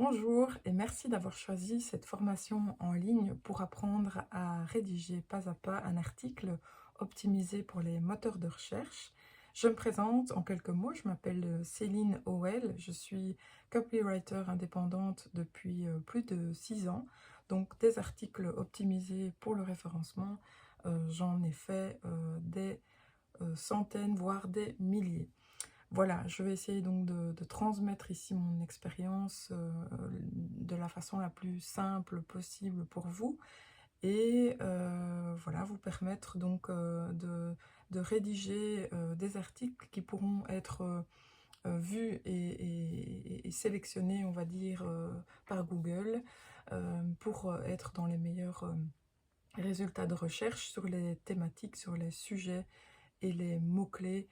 Bonjour et merci d'avoir choisi cette formation en ligne pour apprendre à rédiger pas à pas un article optimisé pour les moteurs de recherche. Je me présente en quelques mots, je m'appelle Céline Howell, je suis copywriter indépendante depuis plus de 6 ans. Donc des articles optimisés pour le référencement, j'en ai fait des centaines, voire des milliers. Voilà, je vais essayer donc de transmettre ici mon expérience de la façon la plus simple possible pour vous et voilà, vous permettre donc de rédiger des articles qui pourront être vus et sélectionnés, on va dire, par Google pour être dans les meilleurs résultats de recherche sur les thématiques, sur les sujets et les mots-clés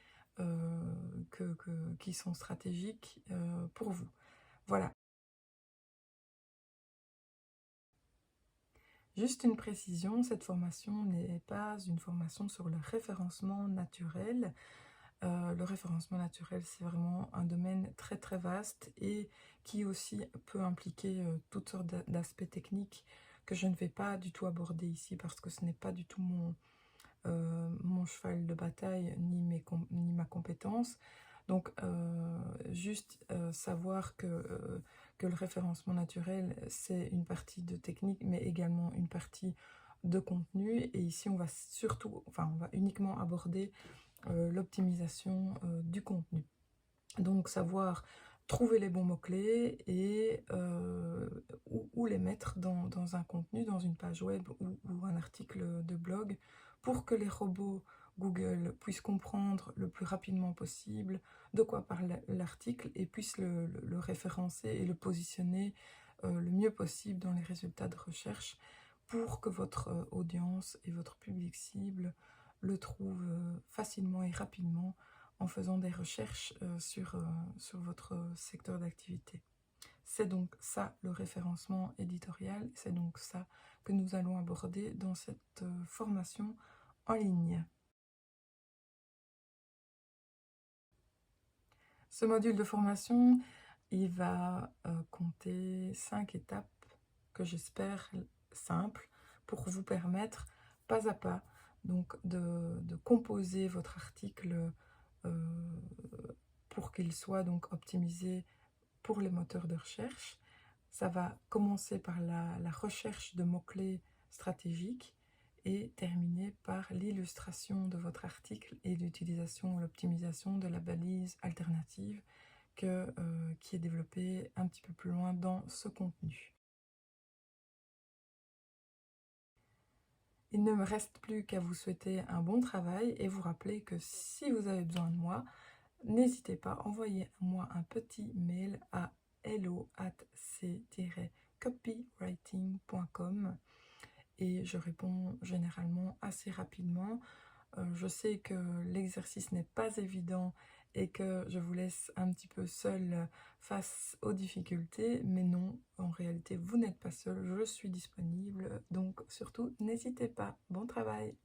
qui sont stratégiques pour vous. Voilà, juste une précision, cette formation n'est pas une formation sur le référencement naturel. Le référencement naturel, c'est vraiment un domaine très très vaste et qui aussi peut impliquer toutes sortes d'aspects techniques que je ne vais pas du tout aborder ici parce que ce n'est pas du tout mon cheval de bataille ni ma compétence. Donc, juste savoir que le référencement naturel, c'est une partie de technique, mais également une partie de contenu. Et ici, on va surtout, enfin, on va uniquement aborder l'optimisation du contenu. Donc, savoir trouver les bons mots-clés et où les mettre dans un contenu, dans une page web ou un article de blog pour que les robots Google puissent comprendre le plus rapidement possible de quoi parle l'article et puissent le référencer et le positionner le mieux possible dans les résultats de recherche pour que votre audience et votre public cible le trouvent facilement et rapidement en faisant des recherches sur votre secteur d'activité. C'est donc ça le référencement éditorial, c'est donc ça que nous allons aborder dans cette formation en ligne. Ce module de formation, il va compter 5 étapes que j'espère simples pour vous permettre pas à pas donc de composer votre article euh, pour qu'il soit donc optimisé pour les moteurs de recherche. Ça va commencer par la recherche de mots-clés stratégiques et terminer par l'illustration de votre article et l'utilisation ou l'optimisation de la balise alternative qui est développée un petit peu plus loin dans ce contenu. Il ne me reste plus qu'à vous souhaiter un bon travail et vous rappeler que si vous avez besoin de moi, n'hésitez pas, envoyez-moi un petit mail à hello@c-copywriting.com et je réponds généralement assez rapidement. Je sais que l'exercice n'est pas évident et que je vous laisse un petit peu seul face aux difficultés, mais non, en réalité, vous n'êtes pas seul, je suis disponible, donc surtout, n'hésitez pas. Bon travail!